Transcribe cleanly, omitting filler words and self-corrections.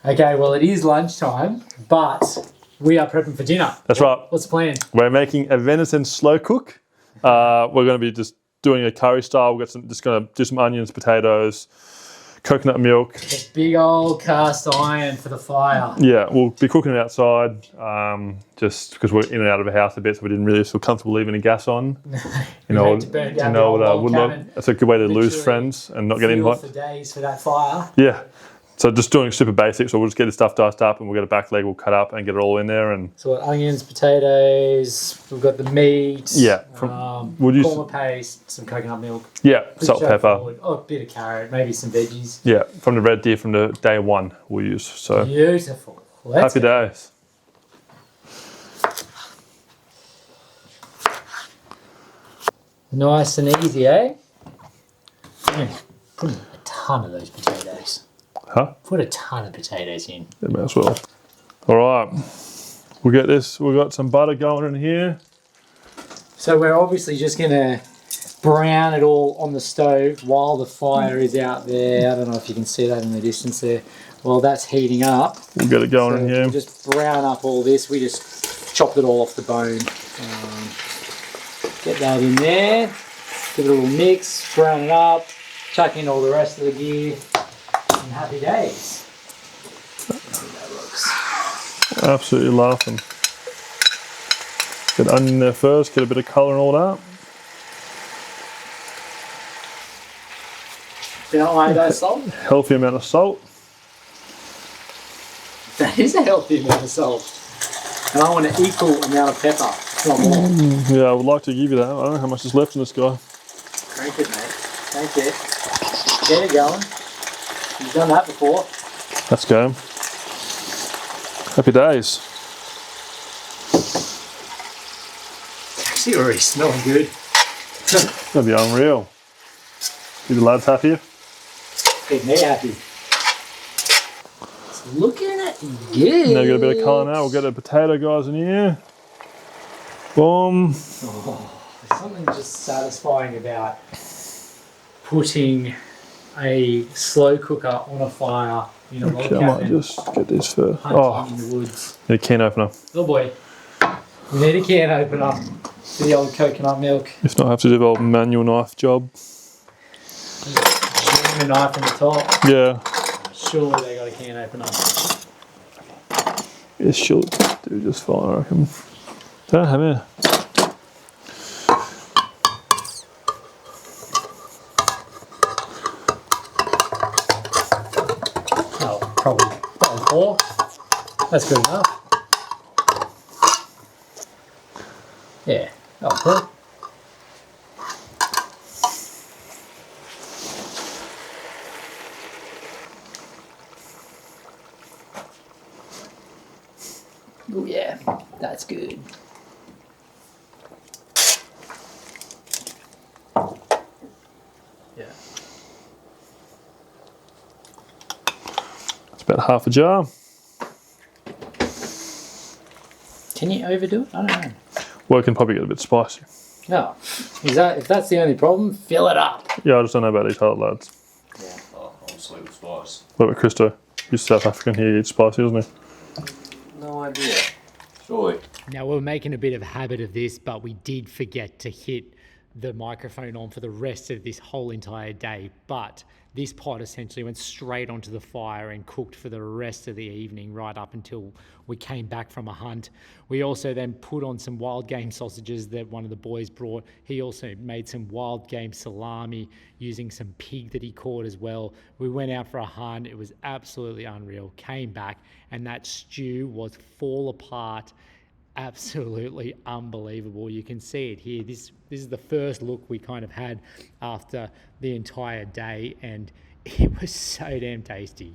Okay, well, it is lunchtime, but we are prepping for dinner. That's right. What's the plan? We're making a venison slow cook. We're going to be just doing a curry style. We're just going to do some onions, potatoes, coconut milk. A big old cast iron for the fire. Yeah, we'll be cooking it outside, just because we're in and out of the house a bit, so we didn't really feel comfortable leaving the gas on. That's a good way to lose friends and not get invited. For days for that fire. Yeah. So just doing super basic. So we'll just get the stuff diced up, and we'll get a back leg. We'll cut up and get it all in there. And so onions, potatoes. We've got the meat. Yeah. Korma paste, some coconut milk. Yeah. Salt, pepper. Oh, a bit of carrot, maybe some veggies. Yeah. From the red deer from the day one we'll use. So beautiful. Happy days. Nice and easy, eh? Put a ton of those potatoes. Huh? Put a ton of potatoes in. Yeah, may as well. All right. We'll get this. We've got some butter going in here. So we're obviously just going to brown it all on the stove while the fire is out there. I don't know if you can see that in the distance there. While that's heating up. We'll get it going in here. We'll just brown up all this. We just chopped it all off the bone. Get that in there. Give it a little mix. Brown it up. Chuck in all the rest of the gear. And happy days. Absolutely laughing. Get onion in there first, get a bit of colour and all that. You don't like that salt? Healthy amount of salt. That is a healthy amount of salt. And I want an equal amount of pepper, not more. Yeah, I would like to give you that. I don't know how much is left in this guy. Crank it, mate. Crank it. Get it going. You've done that before. Let's go. Happy days. It's actually already smelling good. That'd be unreal. Be the lads happier? Keep me happy. It's looking at good. Now get a bit of colour now. We'll get the potato guys in here. Boom. Oh, there's something just satisfying about putting a slow cooker on a fire in a log cabin. I might just get this first. In the woods. Need a can opener. Oh boy. We need a can opener for the old coconut milk. If not, I have to do the old manual knife job. Just a knife in the top. Yeah. Surely they got a can opener. It should do just fine, I reckon. Don't have it. Probably 4. That's good enough. Yeah, that'll cool. Oh yeah, that's good. Yeah. About half a jar. Can you overdo it? I don't know. Well, it can probably get a bit spicy. No. If that's the only problem, fill it up. Yeah, I just don't know about these other lads. Yeah. Oh, I'm sweet with spice. What about Christo? He's South African, he eats spicy, doesn't he? No idea. Surely. Now, we're making a bit of a habit of this, but we did forget to hit the microphone on for the rest of this whole entire day. But this pot essentially went straight onto the fire and cooked for the rest of the evening, right up until we came back from a hunt. We also then put on some wild game sausages that one of the boys brought. He also made some wild game salami using some pig that he caught as well. We went out for a hunt. It was absolutely unreal. Came back and that stew was fall apart. Absolutely unbelievable. You can see it here. This is the first look we kind of had after the entire day, and it was so damn tasty.